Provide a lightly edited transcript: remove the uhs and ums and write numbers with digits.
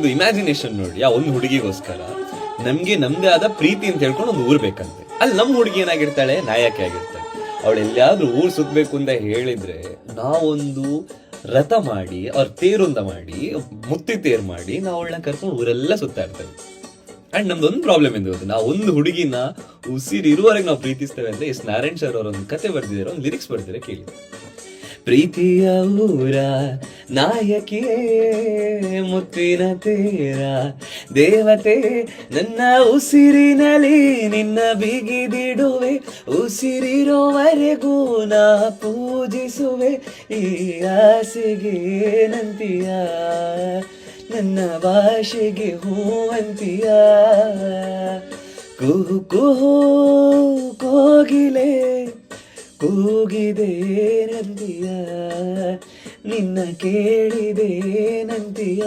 ಒಂದು ಇಮ್ಯಾಜಿನೇಷನ್ ನೋಡಿ, ಆ ಒಂದು ಹುಡುಗಿಗೋಸ್ಕರ ನಮ್ಗೆ ನಮ್ದೇ ಆದ ಪ್ರೀತಿ ಅಂತ ಹೇಳ್ಕೊಂಡು ಒಂದು ಊರ್ ಬೇಕಂತೆ. ಅಲ್ಲಿ ನಮ್ಮ ಹುಡುಗಿ ಏನಾಗಿರ್ತಾಳೆ, ನಾಯಕಿ ಆಗಿರ್ತಾಳೆ. ಅವಳು ಎಲ್ಲಾದ್ರೂ ಊರ್ ಸುತ್ತಬೇಕು ಅಂತ ಹೇಳಿದ್ರೆ ನಾವೊಂದು ರಥ ಮಾಡಿ, ಅವ್ರ ತೇರೊಂದ ಮಾಡಿ, ಮುತ್ತಿ ತೇರ್ ಮಾಡಿ ನಾವು ಅವಳನ್ನ ಕರ್ಕೊಂಡು ಊರೆಲ್ಲ ಸುತ್ತಾ ಇರ್ತೇವೆ. ಅಂಡ್ ನಮ್ದೊಂದು ಪ್ರಾಬ್ಲಮ್ ಎಂದು ಗೊತ್ತು, ನಾವು ಒಂದು ಹುಡುಗಿನ ಉಸಿರಿರುವವರೆಗೆ ನಾವು ಪ್ರೀತಿಸ್ತೇವೆ ಅಂತ ಎಸ್ ನಾರಾಯಣ್ ಸರ್ ಅವರ ಒಂದು ಕತೆ ಬರ್ದಿದ್ದಾರೆ, ಒಂದು ಲಿರಿಕ್ಸ್ ಬರ್ದಿದ್ದಾರೆ, ಕೇಳಿ. ಪ್ರೀತಿಯ ಊರ ನಾಯಕಿಯೇ ಮುತ್ತಿನ ತೇರ ದೇವತೆ, ನನ್ನ ಉಸಿರಿನಲ್ಲಿ ನಿನ್ನ ಬಿಗಿದಿಡುವೆ, ಉಸಿರಿರೋವರೆಗೂ ನಾ ಪೂಜಿಸುವೆ, ಈ ಆಸೆಗೆ ನಂತಿಯ ನನ್ನ ಭಾಷೆಗೆ ಹೂವಂತಿಯ, ಕುಹು ಕುಹು ಕೋಗಿಲೆ ಕೂಗಿದೆ ನಂದಿಯ, ನಿನ್ನ ಕೇಳಿದೆ ನಂದಿಯ.